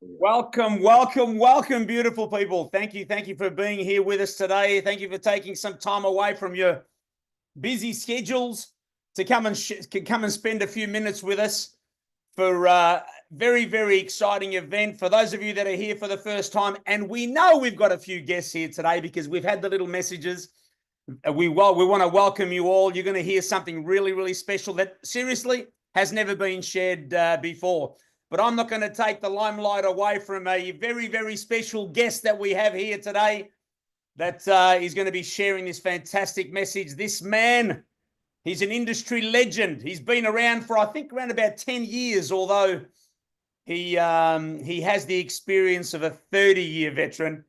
Welcome, welcome, welcome, beautiful people. Thank you for being here with us today. Thank you for taking some time away from your busy schedules to come and spend a few minutes with us for a very exciting event. For those of you that are here for the first time, and we know we've got a few guests here today because we've had the little messages. We want to welcome you all. You're going to hear something really special that seriously has never been shared before. But I'm not going to take the limelight away from a very special guest that we have here today that is going to be sharing this fantastic message. This man, he's an industry legend. He's been around for, I think, around about 10 years, although he has the experience of a 30-year veteran.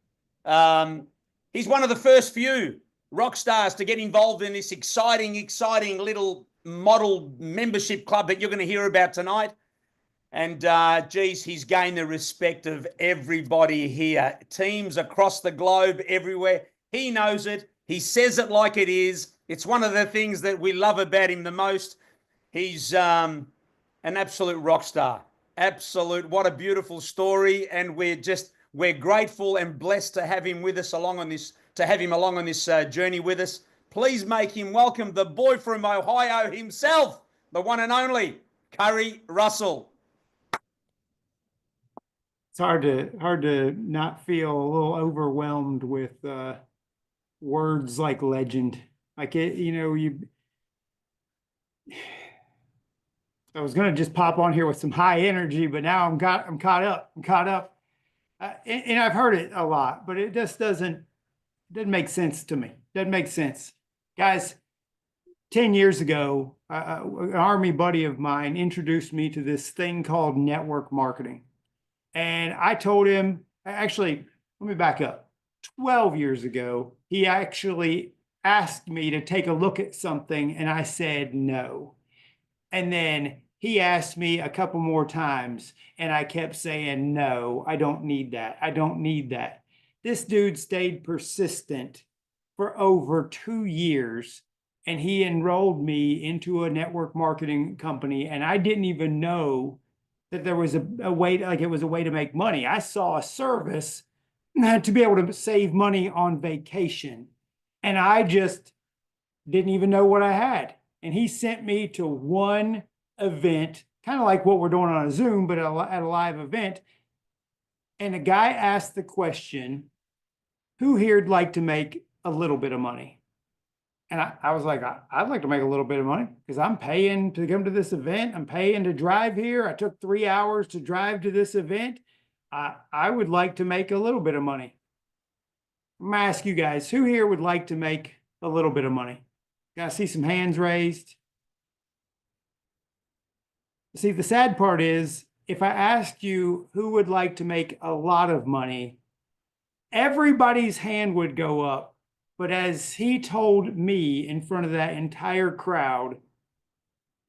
He's one of the first few rock stars to get involved in this exciting little model membership club that you're going to hear about tonight. And geez, he's gained the respect of everybody here. Teams across the globe, everywhere. He knows it. He says it like it is. It's one of the things that we love about him the most. He's an absolute rock star. Absolute. What a beautiful story. And we're grateful and blessed to have him with us along on this journey with us. Please make him welcome the boy from Ohio himself, the one and only Curry Russell. It's hard to not feel a little overwhelmed with words like legend. Like it, I was gonna just pop on here with some high energy, but now I'm caught up. And I've heard it a lot, but it just doesn't make sense to me. Doesn't make sense, guys. 10 years ago, an Army buddy of mine introduced me to this thing called network marketing. And I told him, actually, let me back up. 12 years ago, he actually asked me to take a look at something, and I said no. And then he asked me a couple more times, and I kept saying, no, I don't need that. I don't need that. This dude stayed persistent for over 2 years, and he enrolled me into a network marketing company, and I didn't even know that there was a way, like it was a way to make money. I saw a service to be able to save money on vacation. And I just didn't even know what I had. And he sent me to one event, kind of like what we're doing on a Zoom, but at a live event. And a guy asked the question, who here'd like to make a little bit of money? And I was like, I'd like to make a little bit of money because I'm paying to come to this event. I'm paying to drive here. I took 3 hours to drive to this event. I would like to make a little bit of money. I'm gonna ask you guys, who here would like to make a little bit of money? Gotta see some hands raised. See, the sad part is, if I ask you who would like to make a lot of money, everybody's hand would go up. But as he told me in front of that entire crowd,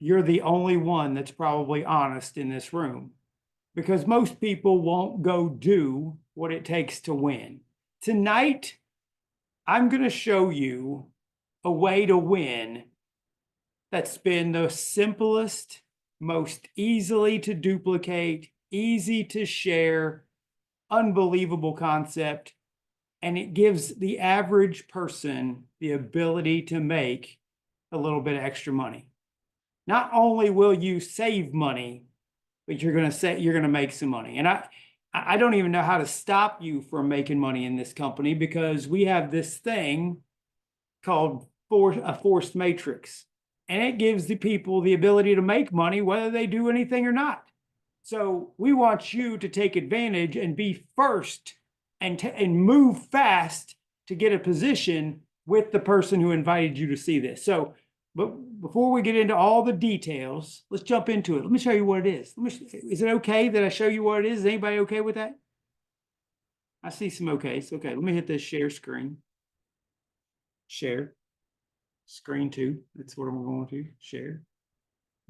you're the only one that's probably honest in this room, because most people won't go do what it takes to win. Tonight, I'm going to show you a way to win that's been the simplest, most easily to duplicate, easy to share, unbelievable concept. And it gives the average person the ability to make a little bit of extra money. Not only will you save money, but you're going to make some money. And I don't even know how to stop you from making money in this company, because we have this thing called a forced matrix, and it gives the people the ability to make money whether they do anything or not. So we want you to take advantage and be first and move fast to get a position with the person who invited you to see this. So, but before we get into all the details, let's jump into it. Let me show you what it is. Is it okay that I show you what it is? Is anybody okay with that? I see some okays. Okay, let me hit this share screen. Share. Screen 2. That's what I'm going to share.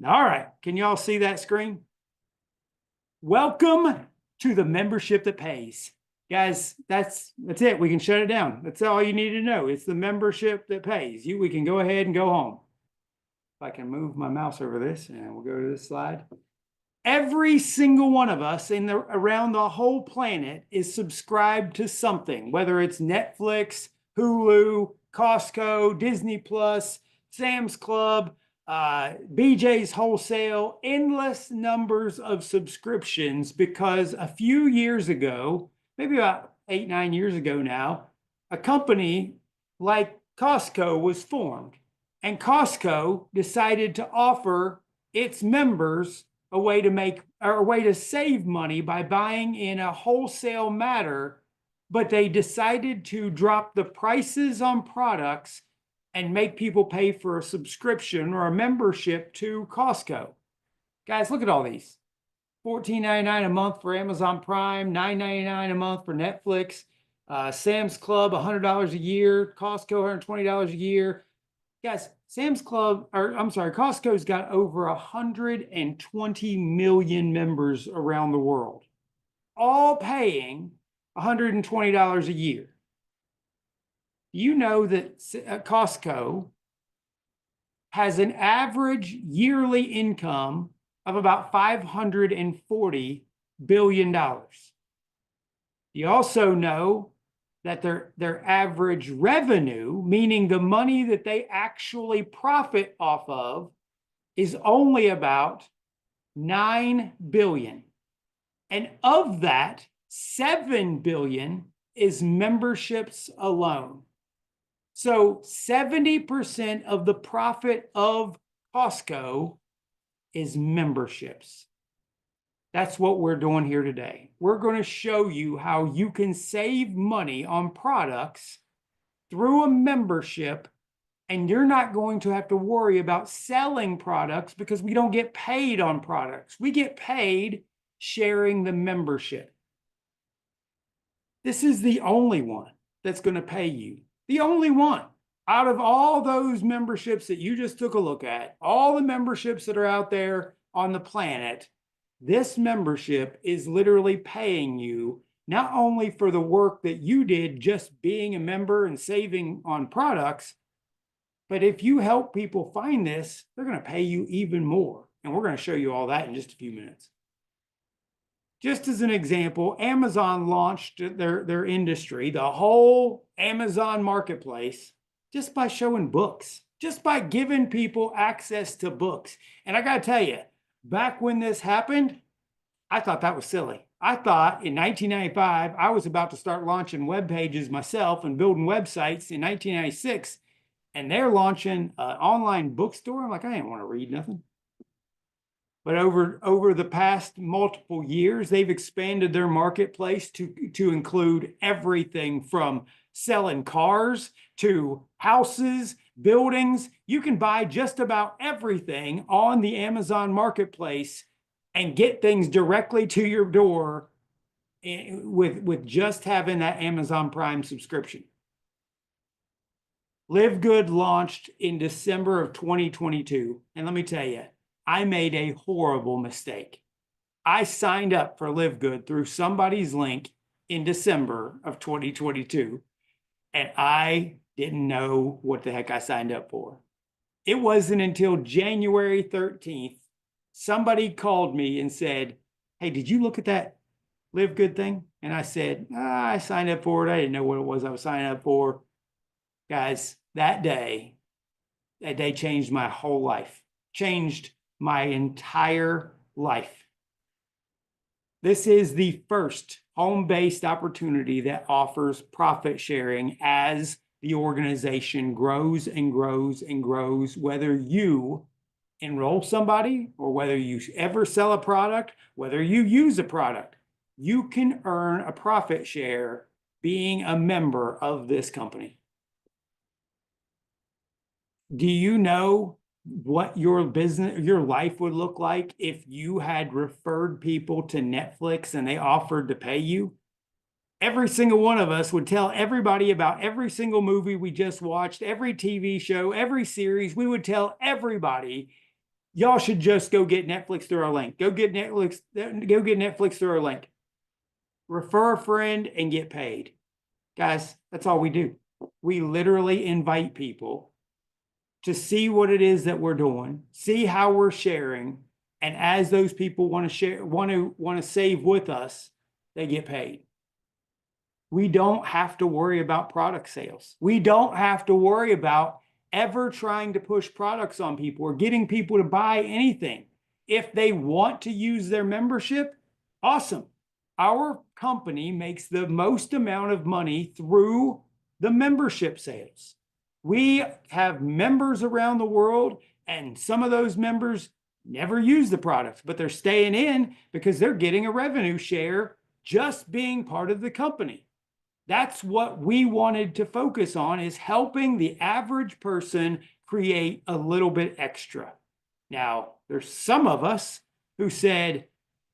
All right, can y'all see that screen? Welcome to the membership that pays. Guys, that's it. We can shut it down. That's all you need to know. It's the membership that pays. We can go ahead and go home. If I can move my mouse over this, and we'll go to this slide. Every single one of us around the whole planet is subscribed to something, whether it's Netflix, Hulu, Costco, Disney Plus, Sam's Club, BJ's Wholesale, endless numbers of subscriptions, because a few years ago, maybe about 8, 9 years ago now, a company like Costco was formed, and Costco decided to offer its members a way to save money by buying in a wholesale matter, but they decided to drop the prices on products and make people pay for a subscription or a membership to Costco. Guys, look at all these. $14.99 a month for Amazon Prime, $9.99 a month for Netflix, Sam's Club, $100 a year, Costco, $120 a year. Guys, Costco's got over 120 million members around the world, all paying $120 a year. You know that Costco has an average yearly income of about $540 billion. You also know that their average revenue, meaning the money that they actually profit off of, is only about $9 billion. And of that, $7 billion is memberships alone. So 70% of the profit of Costco is memberships. That's what we're doing here today. We're going to show you how you can save money on products through a membership, and you're not going to have to worry about selling products because we don't get paid on products. We get paid sharing the membership. This is the only one that's going to pay you. The only one. Out of all those memberships that you just took a look at, all the memberships that are out there on the planet, this membership is literally paying you not only for the work that you did just being a member and saving on products, but if you help people find this, they're going to pay you even more. And we're going to show you all that in just a few minutes. Just as an example, Amazon launched their industry, the whole Amazon marketplace, just by showing books, just by giving people access to books. And I got to tell you, back when this happened, I thought that was silly. I thought in 1995, I was about to start launching web pages myself and building websites in 1996, and they're launching an online bookstore. I'm like, I didn't want to read nothing. But over the past multiple years, they've expanded their marketplace to include everything from selling cars to houses, buildings. You can buy just about everything on the Amazon marketplace and get things directly to your door with just having that Amazon Prime subscription. Live Good launched in December of 2022. And let me tell you, I made a horrible mistake. I signed up for Live Good through somebody's link in December of 2022, and I didn't know what the heck I signed up for. It wasn't until January 13th, somebody called me and said, hey, did you look at that Live Good thing? And I said, I signed up for it. I didn't know what it was I was signing up for. Guys, that day changed my whole life, changed my entire life. This is the first home-based opportunity that offers profit sharing as the organization grows and grows and grows, whether you enroll somebody or whether you ever sell a product, whether you use a product, you can earn a profit share being a member of this company. Do you know what your life would look like if you had referred people to Netflix and they offered to pay you? Every single one of us would tell everybody about every single movie we just watched, every TV show, every series. We would tell everybody, y'all should just go get Netflix through our link. Go get Netflix through our link. Refer a friend and get paid. Guys, that's all we do. We literally invite people to see what it is that we're doing, see how we're sharing, And as those people want to share, want to save with us, they get paid. We don't have to worry about product sales. We don't have to worry about ever trying to push products on people or getting people to buy anything. If they want to use their membership, awesome. Our company makes the most amount of money through the membership sales. We have members around the world, and some of those members never use the products, but they're staying in because they're getting a revenue share just being part of the company. That's what we wanted to focus on, is helping the average person create a little bit extra. Now, there's some of us who said,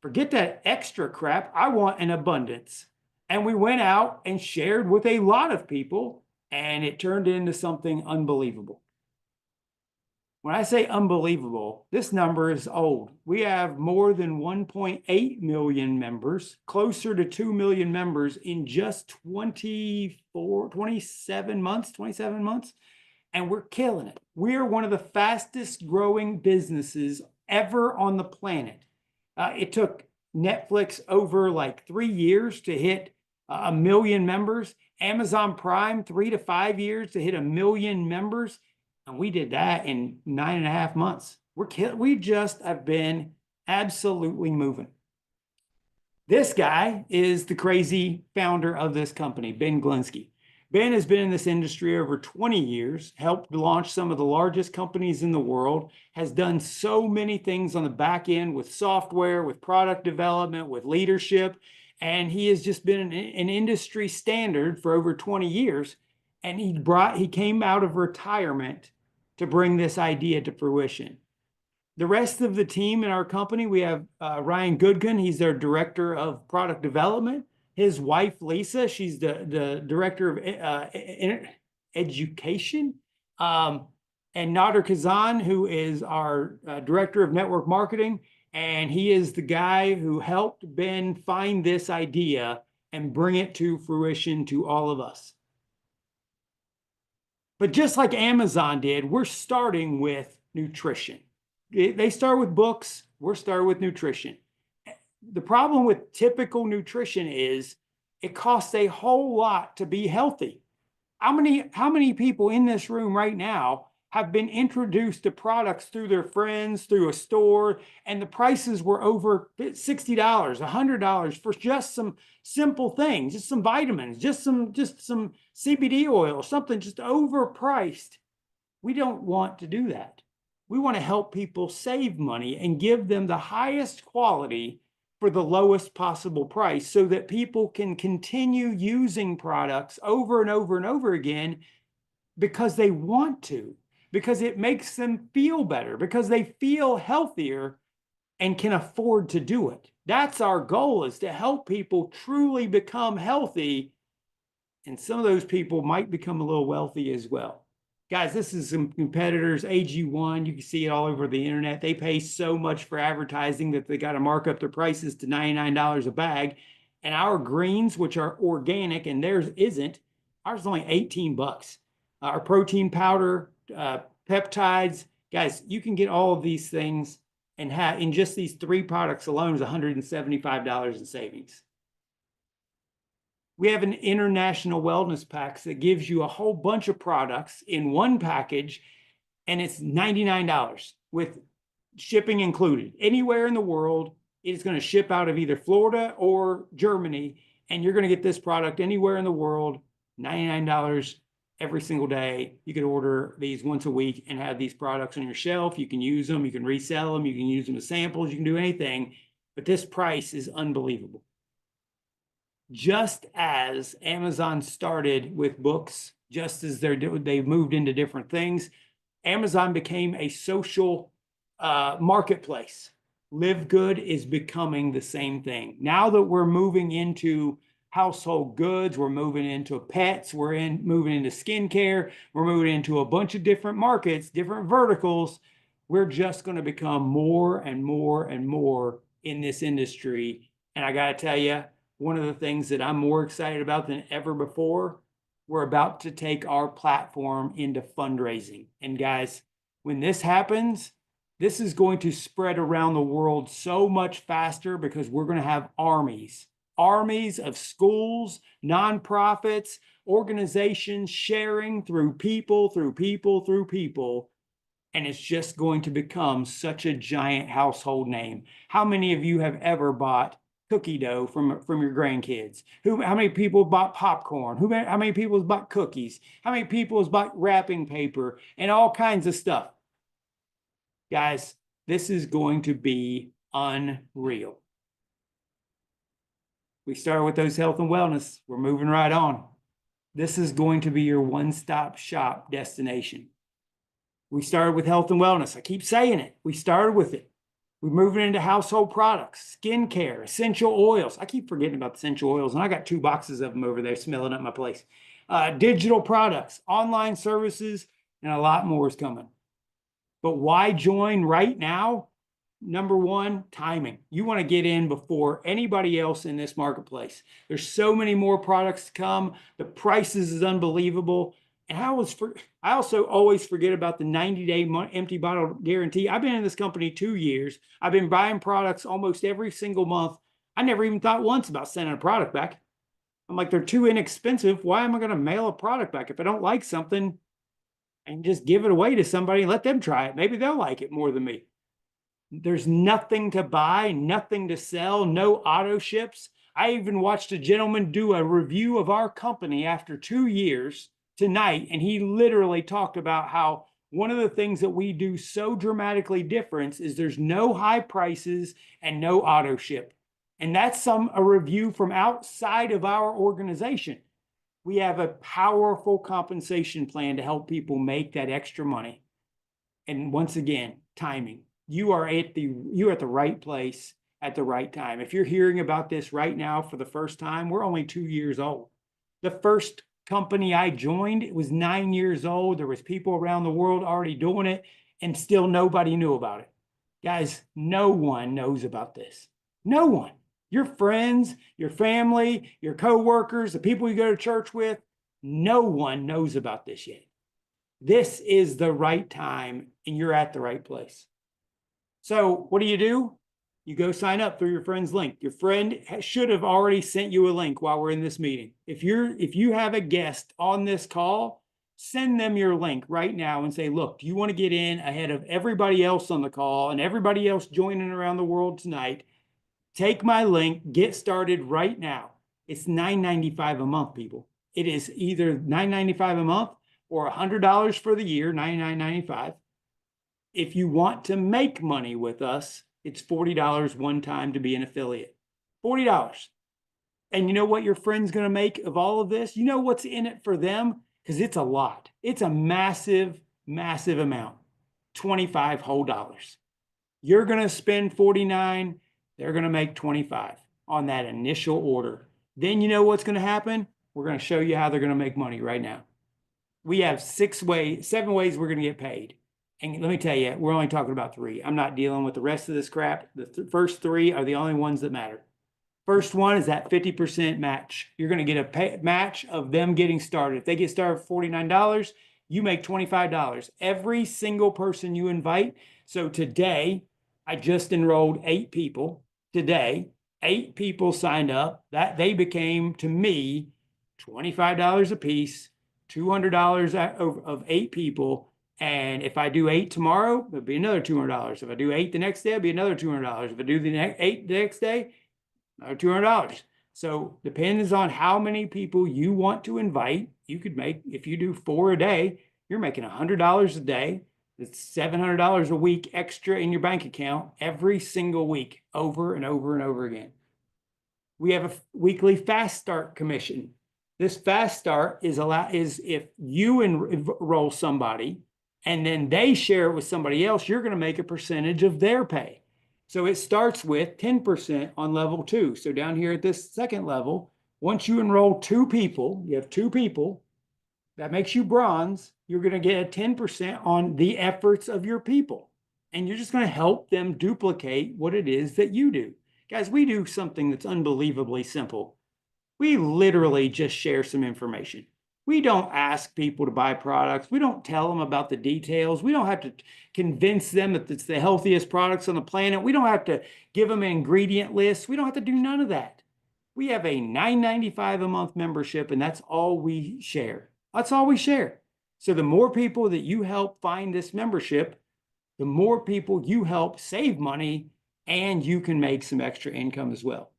forget that extra crap, I want an abundance. And we went out and shared with a lot of people, and it turned into something unbelievable. When I say unbelievable, this number is old. We have more than 1.8 million members, closer to 2 million members in just 27 months, and we're killing it. We're one of the fastest growing businesses ever on the planet. It took Netflix over like 3 years to hit 1 million members, Amazon Prime 3 to 5 years to hit 1 million members. And we did that in 9.5 months. We just have been absolutely moving. This guy is the crazy founder of this company, Ben Glinsky. Ben has been in this industry over 20 years, helped launch some of the largest companies in the world, has done so many things on the back end with software, with product development, with leadership. And he has just been an industry standard for over 20 years. And he came out of retirement to bring this idea to fruition. The rest of the team in our company, we have Ryan Goodkin. He's their director of product development. His wife, Lisa, she's the director of education. And Nader Kazan, who is our director of network marketing. And he is the guy who helped Ben find this idea and bring it to fruition to all of us. But just like Amazon did, we're starting with nutrition. They start with books, we're starting with nutrition. The problem with typical nutrition is it costs a whole lot to be healthy. How many people in this room right now have been introduced to products through their friends, through a store, and the prices were over $60, $100 for just some simple things, just some vitamins, just some CBD oil, something just overpriced. We don't want to do that. We want to help people save money and give them the highest quality for the lowest possible price so that people can continue using products over and over and over again because they want to, because it makes them feel better, because they feel healthier and can afford to do it. That's our goal, is to help people truly become healthy. And some of those people might become a little wealthy as well. Guys, this is some competitors, AG1, you can see it all over the internet. They pay so much for advertising that they got to mark up their prices to $99 a bag. And our greens, which are organic and theirs isn't, ours is only 18 bucks. Our protein powder, peptides, guys, you can get all of these things and have in just these 3 products alone is $175 in savings. We have an international wellness pack that gives you a whole bunch of products in one package, and it's $99 with shipping included. Anywhere in the world, it's going to ship out of either Florida or Germany, and you're going to get this product anywhere in the world, $99 every single day. You can order these once a week and have these products on your shelf. You can use them, you can resell them, you can use them as samples, you can do anything, but this price is unbelievable. Just as Amazon started with books, just as they've moved into different things, Amazon became a social marketplace. Live Good is becoming the same thing. Now that we're moving into household goods, we're moving into pets, moving into skincare, we're moving into a bunch of different markets, different verticals. We're just going to become more and more and more in this industry. And I got to tell you, one of the things that I'm more excited about than ever before, we're about to take our platform into fundraising. And guys, when this happens, This is going to spread around the world so much faster because we're going to have armies of schools, nonprofits, organizations sharing through people, through people, through people. And it's just going to become such a giant household name. How many of you have ever bought cookie dough from your grandkids? How many people bought popcorn? How many people have bought cookies? How many people have bought wrapping paper and all kinds of stuff? Guys, this is going to be unreal. We started with those health and wellness. We're moving right on. This is going to be your one-stop shop destination. We started with health and wellness. I keep saying it. We started with it. We're moving into household products, skincare, essential oils. I keep forgetting about the essential oils, and I got 2 boxes of them over there smelling up my place. Digital products, online services, and a lot more is coming. But why join right now? Number one, timing. You want to get in before anybody else in this marketplace. There's so many more products to come. The prices is unbelievable. And I also always forget about the 90-day empty bottle guarantee. I've been in this company 2 years. I've been buying products almost every single month. I never even thought once about sending a product back. I'm like, they're too inexpensive. Why am I going to mail a product back? If I don't like something, I can just give it away to somebody and let them try it. Maybe they'll like it more than me. There's nothing to buy, nothing to sell, no auto ships. I even watched a gentleman do a review of our company after 2 years tonight, and he literally talked about how one of the things that we do so dramatically different is there's no high prices and no auto ship. And that's a review from outside of our organization. We have a powerful compensation plan to help people make that extra money. And once again, timing. You're at the right place at the right time. If you're hearing about this right now for the first time, we're only 2 years old. The first company I joined, it was 9 years old. There was people around the world already doing it, and still nobody knew about it. Guys, no one knows about this. No one. Your friends, your family, your coworkers, the people you go to church with, no one knows about this yet. This is the right time, and you're at the right place. So what do? You go sign up through your friend's link. Your friend should have already sent you a link while we're in this meeting. If you have a guest on this call, send them your link right now and say, look, do you want to get in ahead of everybody else on the call and everybody else joining around the world tonight? Take my link, get started right now. It's $9.95 a month, people. It is either $9.95 a month or $100 for the year, $99.95. If you want to make money with us, it's $40 one time to be an affiliate. $40. And you know what your friend's going to make of all of this? You know what's in it for them? Because it's a lot. It's a massive, massive amount. 25 whole dollars. You're going to spend 49. They're going to make 25 on that initial order. Then you know what's going to happen? We're going to show you how they're going to make money right now. We have 7 ways we're going to get paid. And let me tell you, we're only talking about 3. I'm not dealing with the rest of this crap. The first 3 are the only ones that matter. First one is that 50% match. You're going to get a match of them getting started. If they get started for $49, you make $25. Every single person you invite. So today, I just enrolled 8 people. Today, 8 people signed up. That they became, to me, $25 a piece, $200 of 8 people. And if I do 8 tomorrow, it'll be another $200. If I do 8 the next day, it'll be another $200. If I do the 8 the next day, another $200. So depends on how many people you want to invite. You could make, if you do 4 a day, you're making $100 a day. It's $700 a week extra in your bank account every single week, over and over and over again. We have a weekly fast start commission. This fast start is if you enroll somebody and then they share it with somebody else, you're going to make a percentage of their pay. So it starts with 10% on level 2. So down here at this second level, once you enroll 2 people, you have 2 people, that makes you bronze. You're going to get a 10% on the efforts of your people. And you're just going to help them duplicate what it is that you do. Guys, we do something that's unbelievably simple. We literally just share some information. We don't ask people to buy products. We don't tell them about the details. We don't have to convince them that it's the healthiest products on the planet. We don't have to give them an ingredient list. We don't have to do none of that. We have a $9.95 a month membership, and that's all we share. That's all we share. So the more people that you help find this membership, the more people you help save money, and you can make some extra income as well.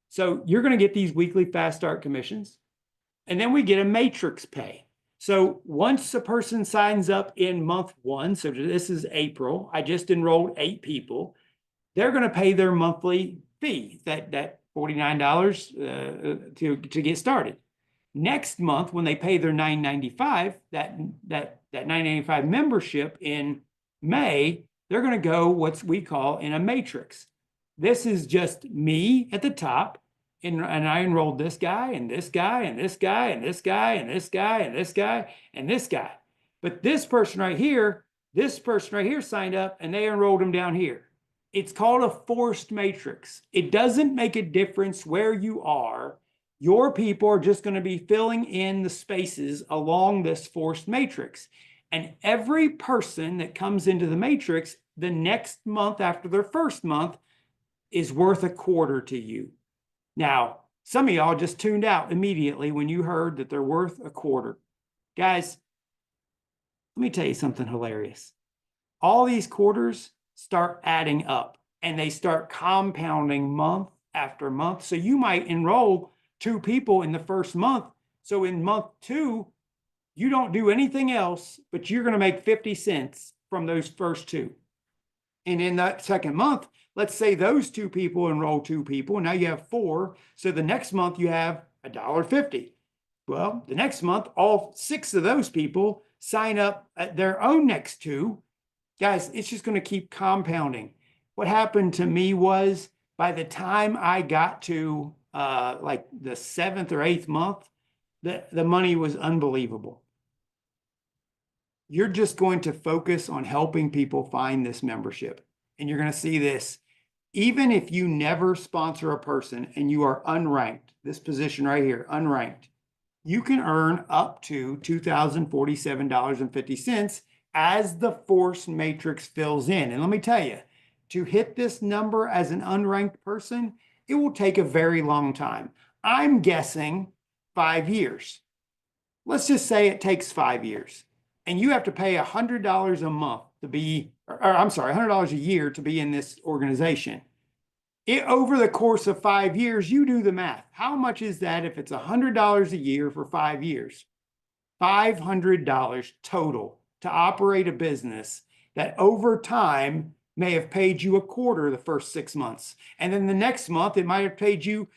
So you're going to get these weekly fast start commissions. And then we get a matrix pay. So once a person signs up in month 1, so this is April, I just enrolled 8 people, they're going to pay their monthly fee, that $49 to get started. Next month, when they pay their $9.95, that $9.95 membership in May, they're going to go what we call in a matrix. This is just me at the top. And I enrolled this guy and this guy and this guy and this guy and this guy and this guy and this guy. But this person right here signed up and they enrolled him down here. It's called a forced matrix. It doesn't make a difference where you are. Your people are just going to be filling in the spaces along this forced matrix. And every person that comes into the matrix the next month after their first month is worth a quarter to you. Now, some of y'all just tuned out immediately when you heard that they're worth a quarter. Guys, let me tell you something hilarious. All these quarters start adding up and they start compounding month after month. So you might enroll 2 people in the first month. So in month 2, you don't do anything else, but you're going to make 50 cents from those first 2. And in that second month, let's say those 2 people enroll 2 people. Now you have 4. So the next month you have $1.50. Well, the next month, all 6 of those people sign up at their own next 2. Guys, it's just going to keep compounding. What happened to me was by the time I got to like the 7th or 8th month, the money was unbelievable. You're just going to focus on helping people find this membership. And you're going to see this. Even if you never sponsor a person and you are unranked, this position right here, unranked, you can earn up to $2,047.50 as the force matrix fills in. And let me tell you, to hit this number as an unranked person, it will take a very long time. I'm guessing 5 years. Let's just say it takes 5 years. And you have to pay $100 a month to be, or I'm sorry, $100 a year to be in this organization. Over the course of 5 years, you do the math. How much is that if it's $100 a year for 5 years? $500 total to operate a business that over time may have paid you a quarter the first 6 months. And then the next month, it might have paid you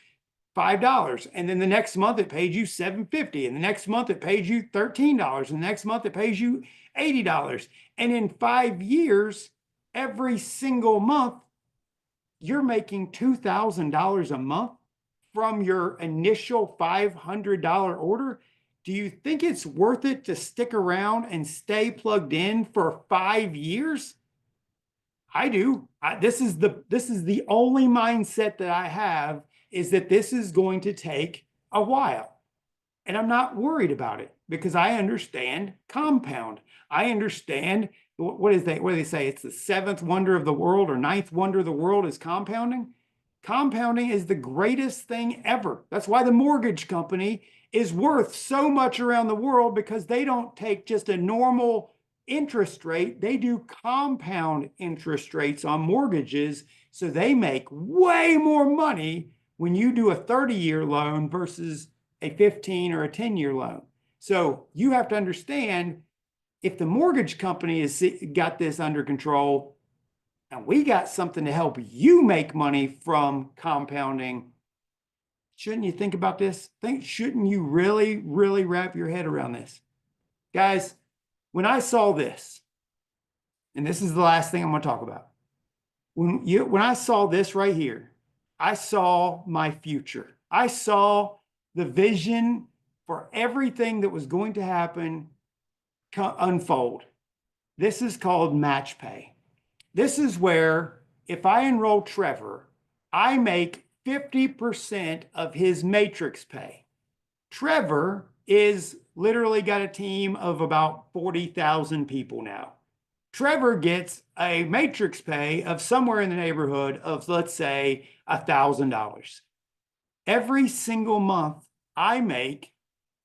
$5. And then the next month it paid you $7.50. And the next month it paid you $13. And the next month it pays you $80. And in 5 years, every single month, you're making $2,000 a month from your initial $500 order. Do you think it's worth it to stick around and stay plugged in for 5 years? I do. This is the only mindset that I have, is that this is going to take a while. And I'm not worried about it because I understand compound. I understand what do they say? It's the 7th wonder of the world or 9th wonder of the world is compounding. Compounding is the greatest thing ever. That's why the mortgage company is worth so much around the world, because they don't take just a normal interest rate. They do compound interest rates on mortgages. So they make way more money when you do a 30-year loan versus a 15 or a 10-year loan. So you have to understand, if the mortgage company has got this under control and we got something to help you make money from compounding, shouldn't you think about this? Shouldn't you really, really wrap your head around this? Guys, when I saw this, and this is the last thing I'm going to talk about. When I saw this right here, I saw my future. I saw the vision for everything that was going to happen unfold. This is called match pay. This is where if I enroll Trevor, I make 50% of his matrix pay. Trevor is literally got a team of about 40,000 people now. Trevor gets a matrix pay of somewhere in the neighborhood of, let's say, $1,000. Every single month, I make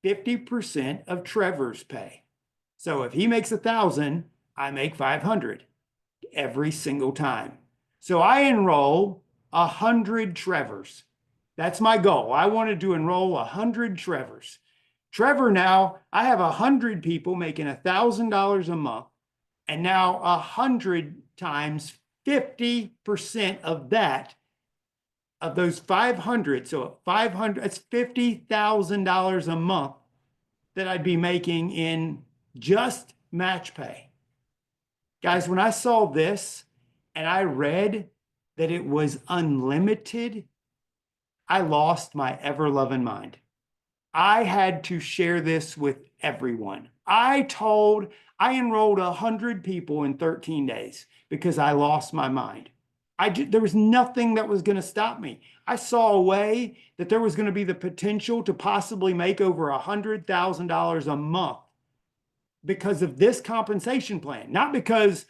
50% of Trevor's pay. So if he makes 1,000, I make 500 every single time. So I enroll 100 Trevors. That's my goal. I wanted to enroll 100 Trevors. Trevor, now I have 100 people making $1,000 a month, and now 100 times 50% of that, of those 500, so 500, that's $50,000 a month that I'd be making in just match pay. Guys, when I saw this and I read that it was unlimited, I lost my ever-loving mind. I had to share this with everyone. I enrolled 100 people in 13 days because I lost my mind. There was nothing that was going to stop me. I saw a way that there was going to be the potential to possibly make over $100,000 a month because of this compensation plan. Not because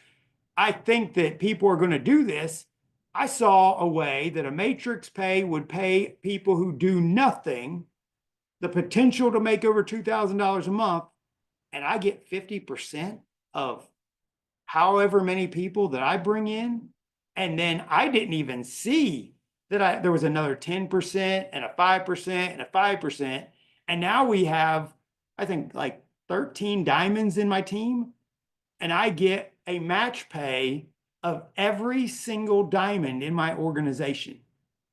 I think that people are going to do this. I saw a way that a matrix pay would pay people who do nothing the potential to make over $2,000 a month, and I get 50% of however many people that I bring in. And then I didn't even see that there was another 10% and a 5% and a 5%. And now we have, I think, like 13 diamonds in my team. And I get a match pay of every single diamond in my organization.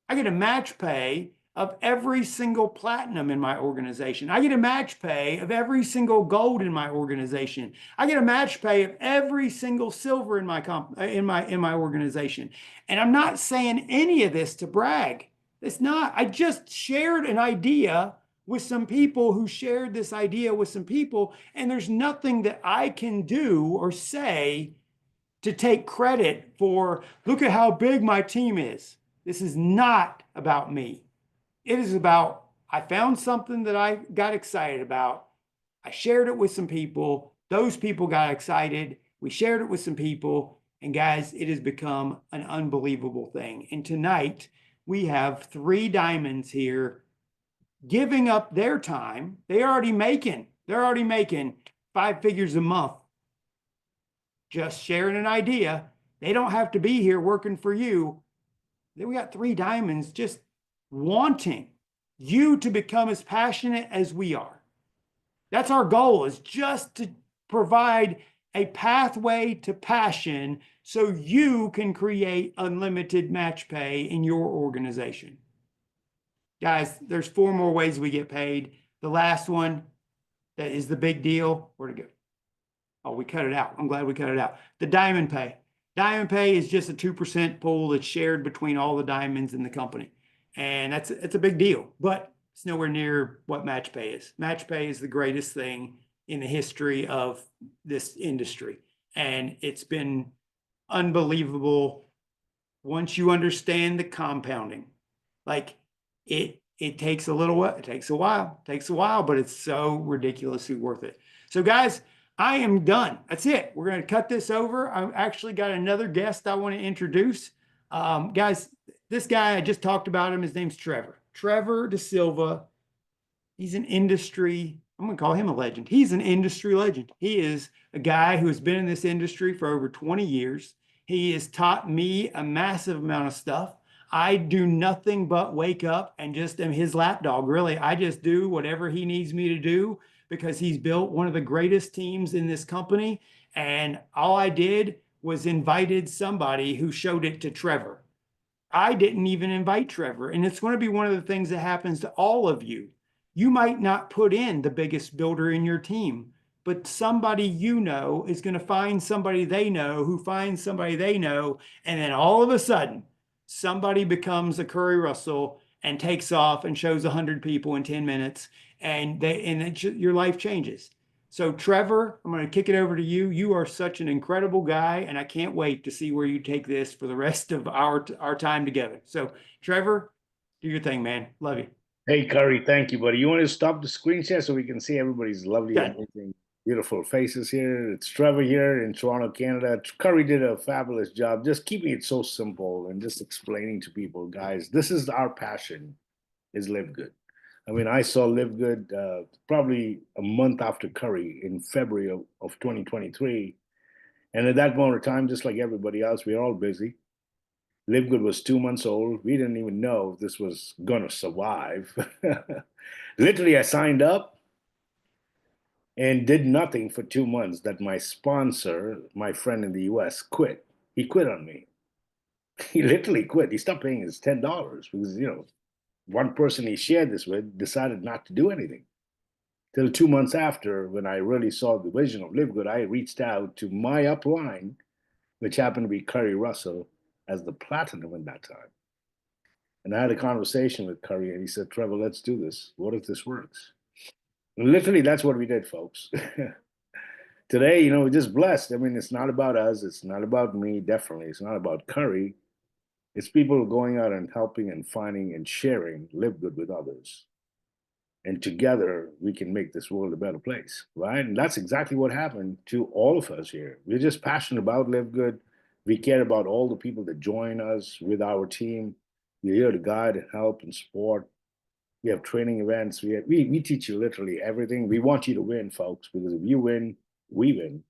I get a match pay of every single platinum in my organization. I get a match pay of every single gold in my organization. I get a match pay of every single silver in my organization. And I'm not saying any of this to brag. It's not. I just shared an idea with some people who shared this idea with some people, and there's nothing that I can do or say to take credit for, look at how big my team is. This is not about me. It is about, I found something that I got excited about. I shared it with some people. Those people got excited. We shared it with some people. And guys, it has become an unbelievable thing. And tonight, we have 3 diamonds here giving up their time. They're already making 5 figures a month. Just sharing an idea. They don't have to be here working for you. Then we got 3 diamonds just wanting you to become as passionate as we are. That's our goal, is just to provide a pathway to passion so you can create unlimited match pay in your organization. Guys, there's 4 more ways we get paid. The last one that is the big deal. Where'd it go? Oh, we cut it out. I'm glad we cut it out. The diamond pay. Diamond pay is just a 2% pool that's shared between all the diamonds in the company. And it's a big deal, but it's nowhere near what match pay is. Match pay is the greatest thing in the history of this industry. And it's been unbelievable once you understand the compounding. Like it takes a little, it takes a while, but it's so ridiculously worth it. So guys, I am done. That's it. We're going to cut this over. I've actually got another guest I want to introduce. Guys, this guy, I just talked about him. His name's Trevor. Trevor Da Silva. He's an industry, I'm going to call him a legend. He's an industry legend. He is a guy who has been in this industry for over 20 years. He has taught me a massive amount of stuff. I do nothing but wake up and just am his lapdog, really. I just do whatever he needs me to do because he's built one of the greatest teams in this company. And all I did was invited somebody who showed it to Trevor. I didn't even invite Trevor. And it's going to be one of the things that happens to all of you. You might not put in the biggest builder in your team, but somebody you know is going to find somebody they know who finds somebody they know. And then all of a sudden, somebody becomes a Curry Russell and takes off and shows 100 people in 10 minutes and your life changes. So Trevor, I'm going to kick it over to you. You are such an incredible guy, and I can't wait to see where you take this for the rest of our time together. So Trevor, do your thing, man. Love you. Hey, Curry, thank you, buddy. You want to stop the screen share so we can see everybody's lovely, Yeah. amazing, beautiful faces here? It's Trevor here in Toronto, Canada. Curry did a fabulous job just keeping it so simple and just explaining to people, guys, this is our passion, is Live Good. I mean, I saw Live Good probably a month after Curry in February of 2023. And at that moment of time, just like everybody else, we were all busy. Live Good was 2 months old. We didn't even know if this was going to survive. Literally, I signed up and did nothing for 2 months. That my sponsor, my friend in the US, quit. He quit on me. He literally quit. He stopped paying his $10 because, one person he shared this with decided not to do anything. Till 2 months after, when I really saw the vision of Live Good, I reached out to my upline, which happened to be Curry Russell, as the platinum at that time. And I had a conversation with Curry, and he said, Trevor, let's do this. What if this works? And literally, that's what we did, folks. Today, we're just blessed. I mean, it's not about us. It's not about me, definitely. It's not about Curry. It's people going out and helping and finding and sharing Live Good with others. And together, we can make this world a better place, right? And that's exactly what happened to all of us here. We're just passionate about Live Good. We care about all the people that join us with our team. We're here to guide and help and support. We have training events. We teach you literally everything. We want you to win, folks, because if you win, we win.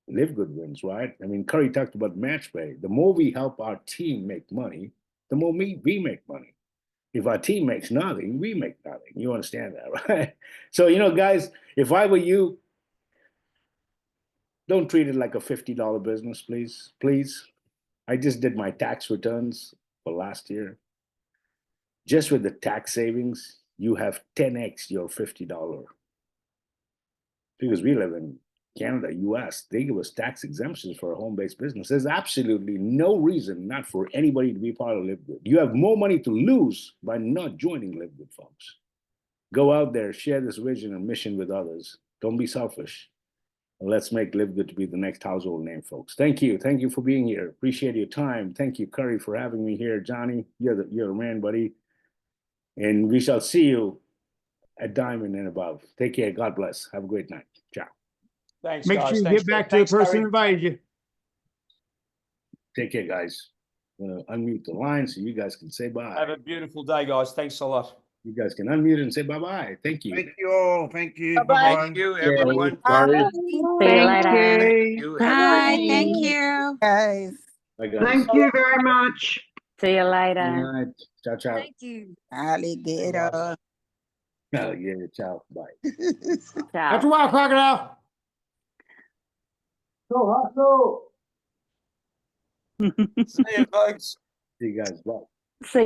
Live Good wins, right? I mean, Curry talked about match pay. The more we help our team make money, the more we make money. If our team makes nothing, we make nothing. You understand that, right? So, guys, if I were you, don't treat it like a $50 business, please. Please. I just did my tax returns for last year. Just with the tax savings, you have 10x your $50. Because we live in Canada, US, they give us tax exemptions for a home-based business. There's absolutely no reason not for anybody to be part of Live Good. You have more money to lose by not joining Live Good, folks. Go out there, share this vision and mission with others. Don't be selfish. And let's make Live Good to be the next household name, folks. Thank you. Thank you for being here. Appreciate your time. Thank you, Curry, for having me here. Johnny, you're the man, buddy. And we shall see you at Diamond and above. Take care. God bless. Have a great night. Ciao. Thanks, Make guys. sure you Thanks, get back to thanks, the person Curry. who invited you. Take care, guys. I'm going to unmute the line so you guys can say bye. Have a beautiful day, guys. Thanks a lot. You guys can unmute and say bye-bye. Thank you. Thank you all. Thank you. Bye-bye. Bye-bye. Thank you, everyone. Sorry. See you later. Thank you. Have a Bye. great Thank day. you. Guys, Bye, guys. Thank you very much. See you Good later. night. Ciao, ciao. you. alligator. Oh, yeah, ciao. Bye. Ciao. After a while, crocodile. See you, folks. See you guys. Bye. See you.